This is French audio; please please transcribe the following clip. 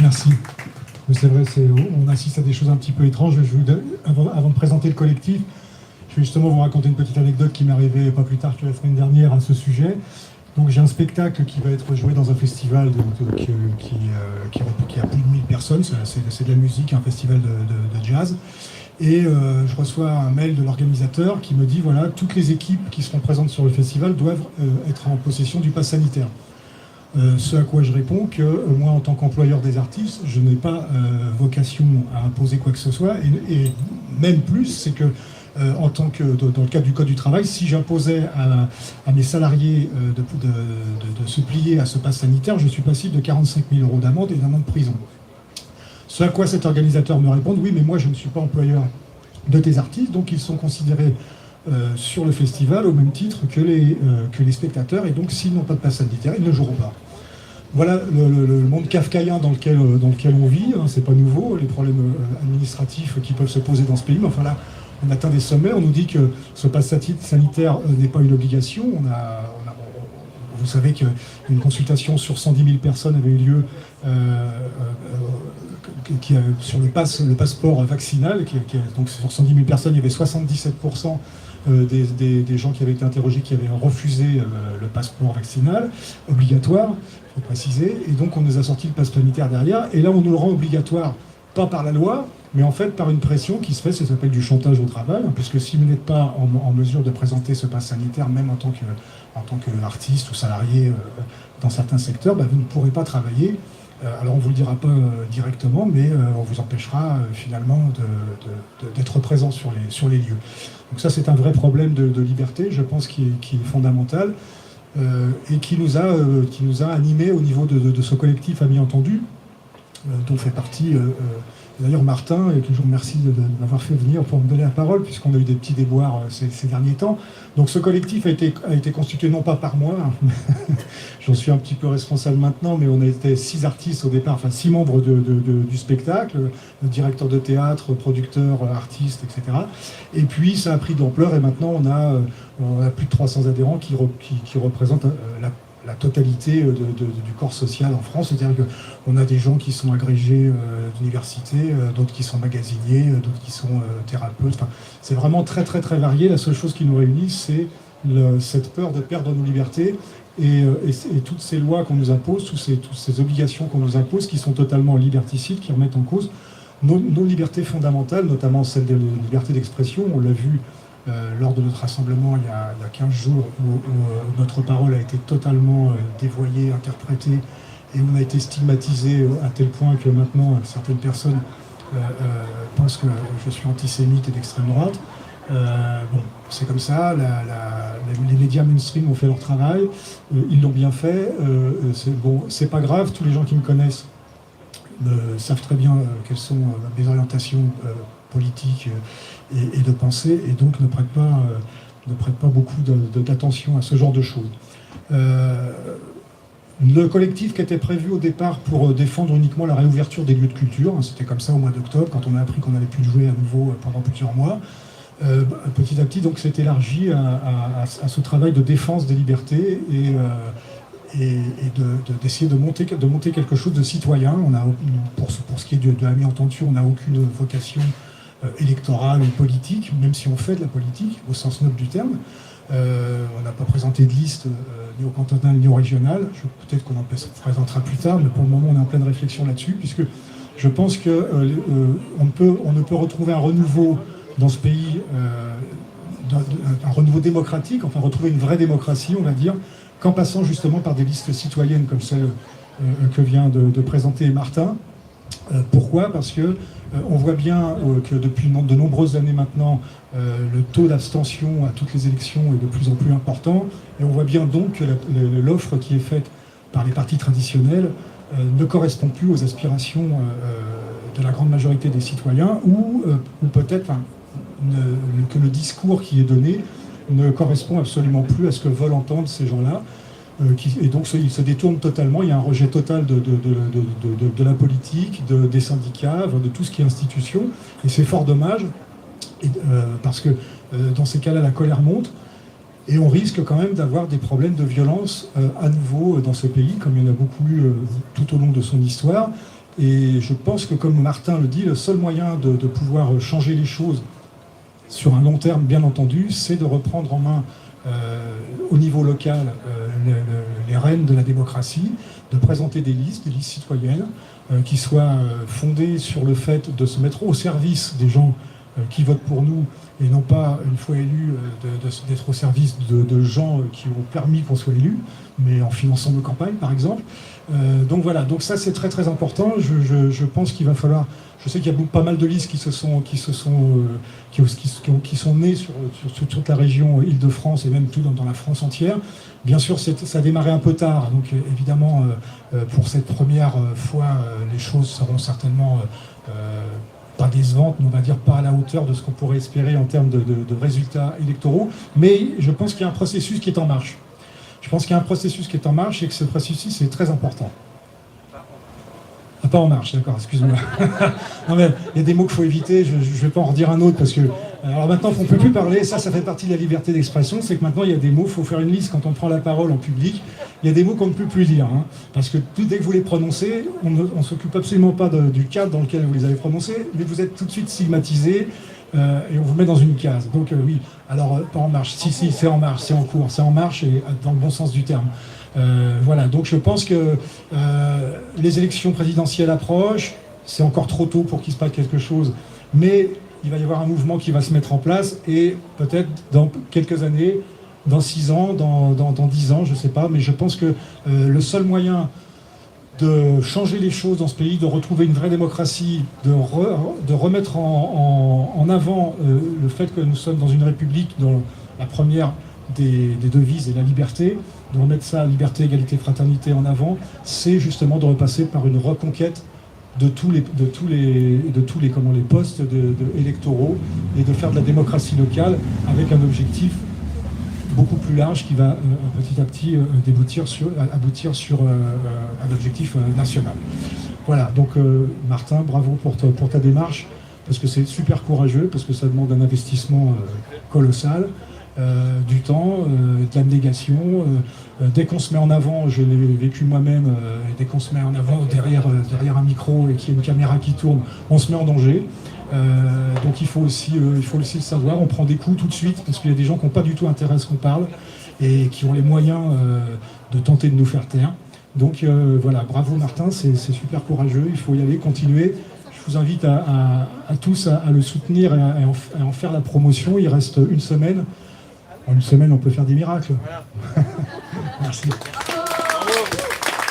Merci. C'est vrai, on assiste à des choses un petit peu étranges. Avant de présenter le collectif, je vais justement vous raconter une petite anecdote qui m'est arrivée pas plus tard que la semaine dernière à ce sujet. Donc j'ai un spectacle qui va être joué dans un festival qui a plus de 1000 personnes, c'est de la musique, un festival de jazz. Et je reçois un mail de l'organisateur qui me dit, voilà, toutes les équipes qui seront présentes sur le festival doivent être en possession du pass sanitaire. Ce à quoi je réponds que moi, en tant qu'employeur des artistes, je n'ai pas vocation à imposer quoi que ce soit, et même plus, c'est que dans le cadre du Code du travail, si j'imposais à mes salariés de se plier à ce pass sanitaire, je suis passible de 45 000 € d'amende et d'un an de prison. Ce à quoi cet organisateur me répond, oui, mais moi je ne suis pas employeur de tes artistes, donc ils sont considérés sur le festival au même titre que les spectateurs, et donc s'ils n'ont pas de pass sanitaire, ils ne joueront pas. Voilà le monde kafkaïen dans lequel on vit, hein, c'est pas nouveau, les problèmes administratifs qui peuvent se poser dans ce pays, mais enfin là, on atteint des sommets, on nous dit que ce pass sanitaire n'est pas une obligation. Vous savez qu'une consultation sur 110 000 personnes avait eu lieu sur le passeport vaccinal. Donc sur 110 000 personnes, il y avait 77% des gens qui avaient été interrogés qui avaient refusé le passeport vaccinal obligatoire, il faut préciser. Et donc on nous a sorti le pass sanitaire derrière. Et là, on nous le rend obligatoire, pas par la loi, mais en fait par une pression qui se fait, ça s'appelle du chantage au travail, hein, puisque si vous n'êtes pas en mesure de présenter ce pass sanitaire, même en tant qu'artiste ou salarié dans certains secteurs, vous ne pourrez pas travailler. Alors on ne vous le dira pas directement, mais on vous empêchera finalement d'être présent sur les lieux. Donc ça, c'est un vrai problème de liberté, je pense, qui est fondamental, et qui nous a animés au niveau de ce collectif Amis Entendus, dont fait partie d'ailleurs Martin, et que je vous remercie de m'avoir fait venir pour me donner la parole, puisqu'on a eu des petits déboires ces derniers temps. Donc ce collectif a été constitué non pas par moi, j'en suis un petit peu responsable maintenant, mais on a été 6 artistes au départ, enfin 6 membres du spectacle, le directeur de théâtre, producteur, artiste, etc. Et puis ça a pris de l'ampleur, et maintenant on a plus de 300 adhérents qui représentent la totalité du corps social en France, c'est-à-dire qu'on a des gens qui sont agrégés d'université, d'autres qui sont magasiniers, d'autres qui sont thérapeutes. Enfin, c'est vraiment très très très varié. La seule chose qui nous réunit, c'est cette peur de perdre nos libertés et toutes ces lois qu'on nous impose, toutes ces obligations qu'on nous impose, qui sont totalement liberticides, qui remettent en cause nos libertés fondamentales, notamment celle de la liberté d'expression. On l'a vu lors de notre rassemblement il y a 15 jours, où notre parole a été totalement dévoyée, interprétée, et on a été stigmatisé à tel point que maintenant certaines personnes pensent que je suis antisémite et d'extrême droite. Bon, c'est comme ça, les médias mainstream ont fait leur travail, ils l'ont bien fait, c'est pas grave, tous les gens qui me connaissent savent très bien quelles sont mes orientations politiques et de pensée, et donc ne prête pas beaucoup d'attention à ce genre de choses. Le collectif qui était prévu au départ pour défendre uniquement la réouverture des lieux de culture, hein, c'était comme ça au mois d'octobre, quand on a appris qu'on n'allait plus jouer à nouveau pendant plusieurs mois, petit à petit donc s'est élargi à ce travail de défense des libertés et d'essayer de monter quelque chose de citoyen. Pour ce qui est de Amis Entendus, on n'a aucune vocation électorale ou politique, même si on fait de la politique au sens noble du terme. On n'a pas présenté de liste ni au cantonal ni au régional. Peut-être qu'on en présentera plus tard, mais pour le moment on est en pleine réflexion là-dessus, puisque je pense qu'on ne peut retrouver un renouveau dans ce pays, un renouveau démocratique, enfin retrouver une vraie démocratie, on va dire, qu'en passant justement par des listes citoyennes comme celle que vient de présenter Martin. Pourquoi ? Parce que on voit bien que depuis de nombreuses années maintenant, le taux d'abstention à toutes les élections est de plus en plus important, et on voit bien donc que l'offre qui est faite par les partis traditionnels ne correspond plus aux aspirations de la grande majorité des citoyens, ou peut-être que le discours qui est donné ne correspond absolument plus à ce que veulent entendre ces gens-là. Et donc ils se détournent totalement, il y a un rejet total de la politique, des syndicats, de tout ce qui est institution, et c'est fort dommage, parce que dans ces cas-là, la colère monte, et on risque quand même d'avoir des problèmes de violence à nouveau dans ce pays, comme il y en a beaucoup eu tout au long de son histoire, Et je pense que, comme Martin le dit, le seul moyen de pouvoir changer les choses sur un long terme, bien entendu, c'est de reprendre en main au niveau local les rênes de la démocratie, de présenter des listes citoyennes, qui soient fondées sur le fait de se mettre au service des gens qui votent pour nous, et non pas, une fois élus, d'être au service de gens qui ont permis qu'on soit élus, mais en finançant nos campagnes, par exemple. Donc voilà, donc ça c'est très très important. Je pense qu'il va falloir... Je sais qu'il y a pas mal de listes qui sont nées sur toute la région Île-de-France et même tout dans la France entière. Bien sûr, ça a démarré un peu tard, donc évidemment, pour cette première fois, les choses seront certainement pas décevantes, mais on va dire pas à la hauteur de ce qu'on pourrait espérer en termes de résultats électoraux. Mais je pense qu'il y a un processus qui est en marche. Je pense qu'il y a un processus qui est en marche et que ce processus est très important. Ah, pas en marche, d'accord, excuse-moi. Non mais il y a des mots qu'il faut éviter, je ne vais pas en redire un autre parce que... Alors maintenant, on ne peut plus parler, ça fait partie de la liberté d'expression, c'est que maintenant il y a des mots, il faut faire une liste quand on prend la parole en public, il y a des mots qu'on ne peut plus dire, hein, parce que dès que vous les prononcez, on ne s'occupe absolument pas du cadre dans lequel vous les avez prononcés, mais vous êtes tout de suite stigmatisé, et on vous met dans une case. Donc oui, alors pas en marche, si, c'est en marche, c'est en cours, c'est en marche et dans le bon sens du terme. Voilà, donc je pense que les élections présidentielles approchent, c'est encore trop tôt pour qu'il se passe quelque chose, mais il va y avoir un mouvement qui va se mettre en place et peut-être dans quelques années, dans 6 ans, dans 10 ans, je ne sais pas, mais je pense que le seul moyen de changer les choses dans ce pays, de retrouver une vraie démocratie, de remettre en avant le fait que nous sommes dans une république dont la première des devises est la liberté, de remettre ça, liberté, égalité, fraternité en avant, c'est justement de repasser par une reconquête de tous les postes électoraux et de faire de la démocratie locale avec un objectif beaucoup plus large qui va petit à petit aboutir sur un objectif national. Voilà, donc Martin, bravo pour ta démarche, parce que c'est super courageux, parce que ça demande un investissement colossal, du temps, de l'abnégation. Dès qu'on se met en avant, je l'ai vécu moi-même, dès qu'on se met en avant derrière un micro et qu'il y a une caméra qui tourne, on se met en danger. Donc il faut aussi le savoir, on prend des coups tout de suite, parce qu'il y a des gens qui n'ont pas du tout intérêt à ce qu'on parle, et qui ont les moyens de tenter de nous faire taire. Donc voilà, bravo Martin, c'est super courageux, il faut y aller, continuer. Je vous invite à tous à le soutenir et à en faire la promotion. Il reste une semaine. En une semaine, on peut faire des miracles. Merci.